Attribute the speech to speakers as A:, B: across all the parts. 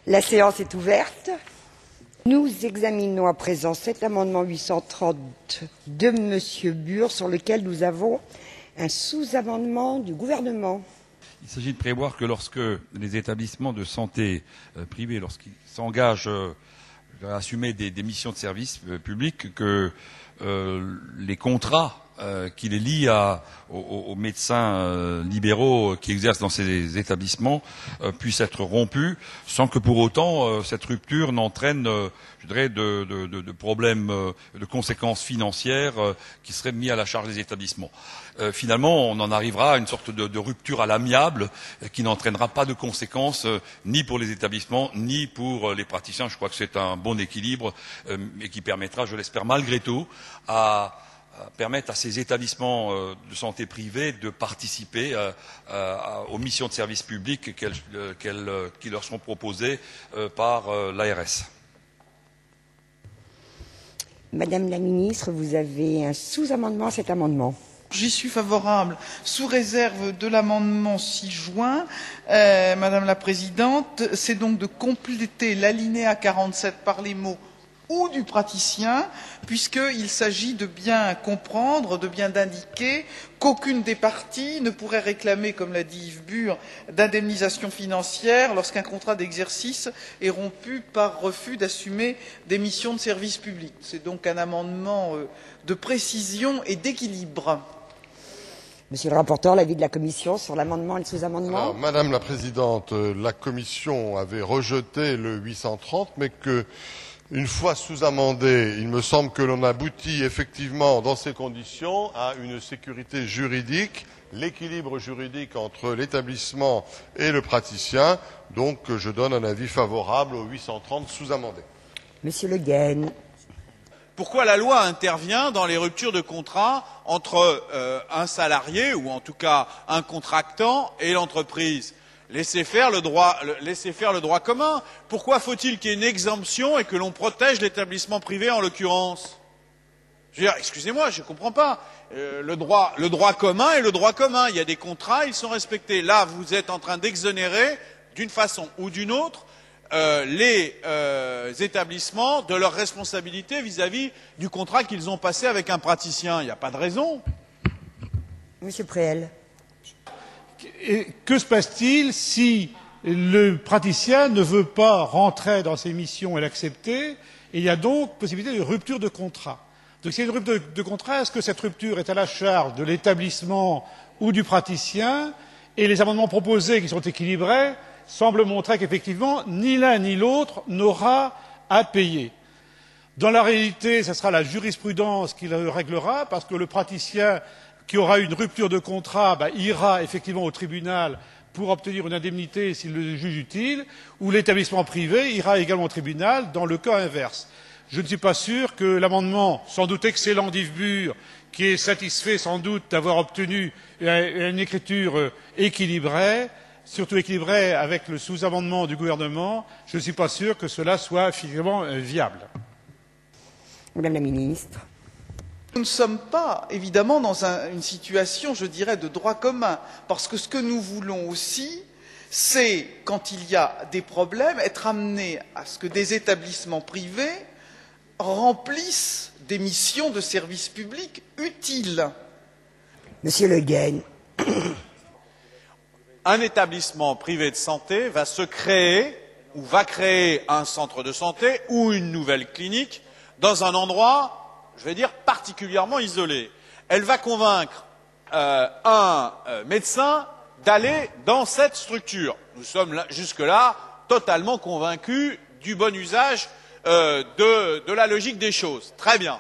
A: La séance est ouverte. Nous examinons à présent cet amendement 830 de Monsieur Bur, sur lequel nous avons un sous-amendement du gouvernement.
B: Il s'agit de prévoir que lorsque les établissements de santé privés, lorsqu'ils s'engagent à assumer des missions de service public, que les contrats qui les lient aux médecins libéraux qui exercent dans ces établissements puissent être rompus, sans que pour autant cette rupture n'entraîne, je dirais, de problèmes, de conséquences financières qui seraient mis à la charge des établissements. Finalement, on en arrivera à une sorte de rupture à l'amiable qui n'entraînera pas de conséquences ni pour les établissements ni pour les praticiens. Je crois que c'est un bon équilibre et qui permettra, je l'espère malgré tout, à permettre à ces établissements de santé privés de participer aux missions de service public qui leur sont proposées par l'ARS.
A: Madame la ministre, vous avez un sous-amendement à cet amendement.
C: J'y suis favorable, sous réserve de l'amendement 6 juin. Madame la Présidente, c'est donc de compléter l'alinéa 47 par les mots ou du praticien, puisqu'il s'agit de bien comprendre, de bien d'indiquer qu'aucune des parties ne pourrait réclamer, comme l'a dit Yves Bur, d'indemnisation financière lorsqu'un contrat d'exercice est rompu par refus d'assumer des missions de service public. C'est donc un amendement de précision et d'équilibre.
A: Monsieur le rapporteur, l'avis de la Commission sur l'amendement et le sous-amendement.
D: Madame la Présidente, la Commission avait rejeté le 830, mais que, une fois sous-amendé, il me semble que l'on aboutit effectivement, dans ces conditions, à une sécurité juridique, l'équilibre juridique entre l'établissement et le praticien. Donc, je donne un avis favorable au 830 sous-amendé.
A: Monsieur Le Guen.
E: Pourquoi la loi intervient dans les ruptures de contrat entre un salarié, ou en tout cas un contractant, et l'entreprise? Laissez faire le droit commun. Pourquoi faut-il qu'il y ait une exemption et que l'on protège l'établissement privé en l'occurrence? Je veux dire, excusez-moi, je ne comprends pas. Le droit commun est le droit commun. Il y a des contrats, ils sont respectés. Là, vous êtes en train d'exonérer, d'une façon ou d'une autre, les établissements de leurs responsabilités vis-à-vis du contrat qu'ils ont passé avec un praticien. Il n'y a pas de raison.
A: Monsieur Préel.
F: Que se passe-t-il si le praticien ne veut pas rentrer dans ses missions et l'accepter, et il y a donc possibilité de rupture de contrat? Donc s'il y a une rupture de contrat, est-ce que cette rupture est à la charge de l'établissement ou du praticien? Et les amendements proposés, qui sont équilibrés, semblent montrer qu'effectivement, ni l'un ni l'autre n'aura à payer. Dans la réalité, ce sera la jurisprudence qui le réglera, parce que le praticien qui aura une rupture de contrat ira effectivement au tribunal pour obtenir une indemnité s'il le juge utile, ou l'établissement privé ira également au tribunal dans le cas inverse. Je ne suis pas sûr que l'amendement, sans doute excellent d'Yves Bur, qui est satisfait sans doute d'avoir obtenu une écriture équilibrée, surtout équilibrée avec le sous-amendement du gouvernement, je ne suis pas sûr que cela soit finalement viable.
A: Madame la ministre.
C: Nous ne sommes pas, évidemment, dans une situation, je dirais, de droit commun, parce que ce que nous voulons aussi, c'est, quand il y a des problèmes, être amené à ce que des établissements privés remplissent des missions de service public utiles.
A: Monsieur Le Guen.
E: Un établissement privé de santé va se créer, ou va créer un centre de santé, ou une nouvelle clinique, dans un endroit, je vais dire, particulièrement isolé. Elle va convaincre un médecin d'aller dans cette structure. Nous sommes jusque-là totalement convaincus du bon usage de la logique des choses. Très bien.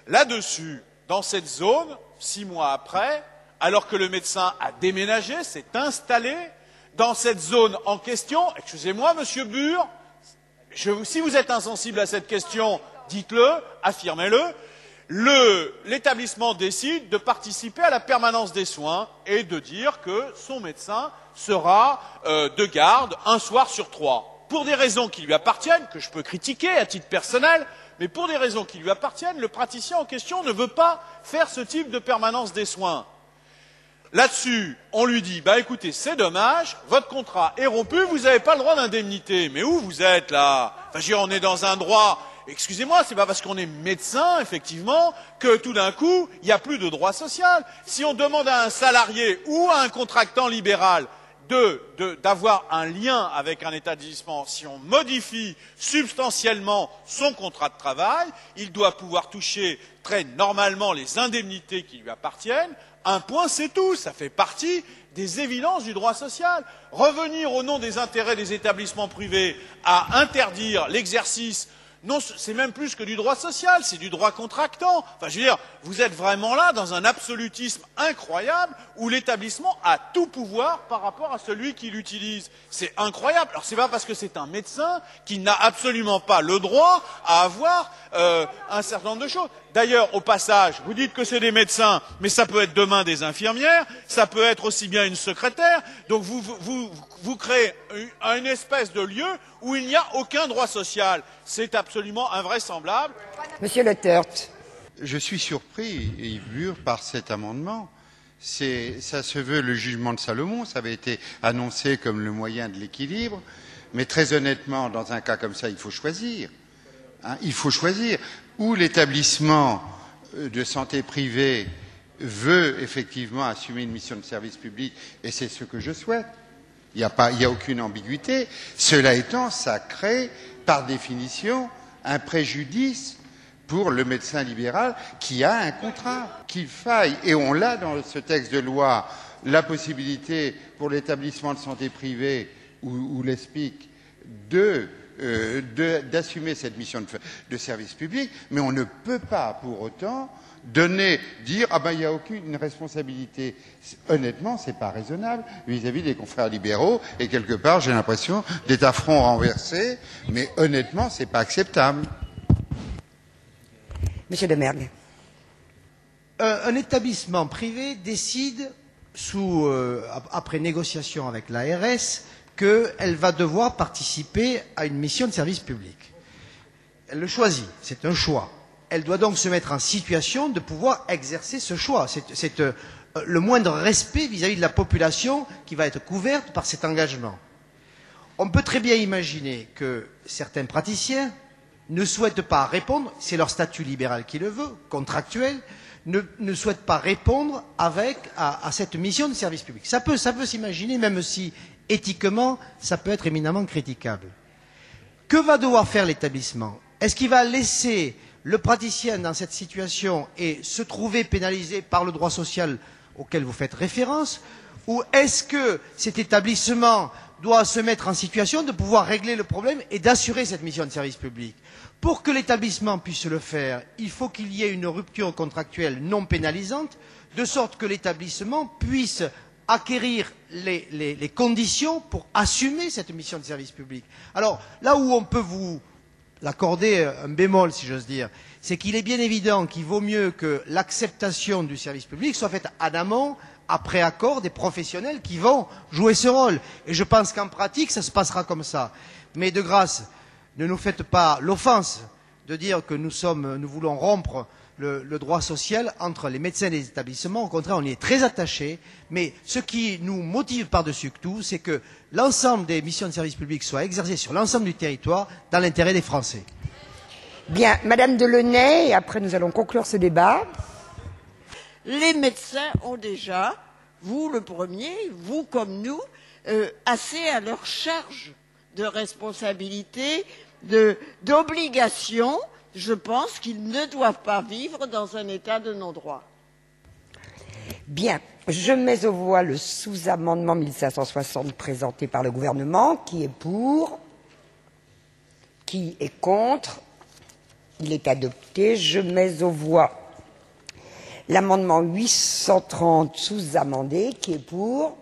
E: Là-dessus, dans cette zone, 6 mois après, alors que le médecin a déménagé, s'est installé dans cette zone en question, excusez-moi, monsieur Bur, si vous êtes insensible à cette question, dites-le, affirmez-le, l'établissement décide de participer à la permanence des soins et de dire que son médecin sera de garde un soir sur 3. Pour des raisons qui lui appartiennent, que je peux critiquer à titre personnel, mais pour des raisons qui lui appartiennent, le praticien en question ne veut pas faire ce type de permanence des soins. Là-dessus, on lui dit, bah écoutez, c'est dommage, votre contrat est rompu, vous n'avez pas le droit d'indemnité. Mais où vous êtes là? Enfin, je veux dire, on est dans un droit, excusez-moi, c'est pas parce qu'on est médecin, effectivement, que tout d'un coup, il n'y a plus de droit social. Si on demande à un salarié ou à un contractant libéral d'avoir un lien avec un établissement, si on modifie substantiellement son contrat de travail, il doit pouvoir toucher très normalement les indemnités qui lui appartiennent. Un point, c'est tout. Ça fait partie des évidences du droit social. Revenir au nom des intérêts des établissements privés à interdire l'exercice, non, c'est même plus que du droit social, c'est du droit contractant. Enfin, je veux dire, vous êtes vraiment là dans un absolutisme incroyable où l'établissement a tout pouvoir par rapport à celui qui l'utilise. C'est incroyable. Alors, c'est pas parce que c'est un médecin qui n'a absolument pas le droit à avoir un certain nombre de choses. D'ailleurs, au passage, vous dites que c'est des médecins, mais ça peut être demain des infirmières, ça peut être aussi bien une secrétaire. Donc vous créez une espèce de lieu où il n'y a aucun droit social. C'est absolument invraisemblable.
A: Monsieur Le Tert.
G: Je suis surpris, Yves Bur, par cet amendement. Ça se veut le jugement de Salomon, ça avait été annoncé comme le moyen de l'équilibre, mais très honnêtement, dans un cas comme ça, il faut choisir. Il faut choisir. Ou l'établissement de santé privée veut effectivement assumer une mission de service public, et c'est ce que je souhaite. Il n'y a aucune ambiguïté. Cela étant, ça crée, par définition, un préjudice pour le médecin libéral qui a un contrat. Qu'il faille, et on l'a dans ce texte de loi, la possibilité pour l'établissement de santé privée ou l'ESPIC d'assumer cette mission de service public, mais on ne peut pas pour autant dire ah ben il n'y a aucune responsabilité. Honnêtement, c'est pas raisonnable vis-à-vis des confrères libéraux, et quelque part j'ai l'impression d'être à front renversé, mais honnêtement c'est pas acceptable.
A: Monsieur Demergue.
H: Un établissement privé décide après négociation avec l'ARS qu'elle va devoir participer à une mission de service public. Elle le choisit, c'est un choix. Elle doit donc se mettre en situation de pouvoir exercer ce choix. C'est le moindre respect vis-à-vis de la population qui va être couverte par cet engagement. On peut très bien imaginer que certains praticiens ne souhaitent pas répondre, c'est leur statut libéral qui le veut, contractuel, ne souhaitent pas répondre à cette mission de service public. Ça peut s'imaginer, même si éthiquement, ça peut être éminemment critiquable. Que va devoir faire l'établissement? Est-ce qu'il va laisser le praticien dans cette situation et se trouver pénalisé par le droit social auquel vous faites référence? Ou est-ce que cet établissement doit se mettre en situation de pouvoir régler le problème et d'assurer cette mission de service public? Pour que l'établissement puisse le faire, il faut qu'il y ait une rupture contractuelle non pénalisante, de sorte que l'établissement puisse acquérir les conditions pour assumer cette mission de service public. Alors, là où on peut vous l'accorder un bémol, si j'ose dire, c'est qu'il est bien évident qu'il vaut mieux que l'acceptation du service public soit faite en amont, après accord des professionnels qui vont jouer ce rôle. Et je pense qu'en pratique, ça se passera comme ça. Mais de grâce, ne nous faites pas l'offense de dire que nous voulons rompre le droit social entre les médecins et les établissements. Au contraire, on y est très attachés. Mais ce qui nous motive par-dessus tout, c'est que l'ensemble des missions de service public soient exercées sur l'ensemble du territoire dans l'intérêt des Français.
A: Bien, Madame Delaunay, et après nous allons conclure ce débat.
I: Les médecins ont déjà, vous le premier, vous comme nous, assez à leur charge de responsabilité, d'obligation. Je pense qu'ils ne doivent pas vivre dans un état de non-droit.
A: Bien, je mets aux voix le sous-amendement 1560 présenté par le gouvernement. Qui est pour? Qui est contre? Il est adopté. Je mets aux voix l'amendement 830 sous-amendé. Qui est pour?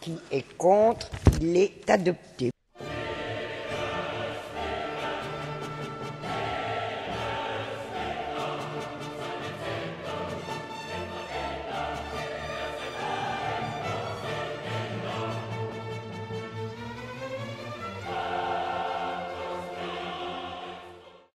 A: Qui est contre? Il est adopté.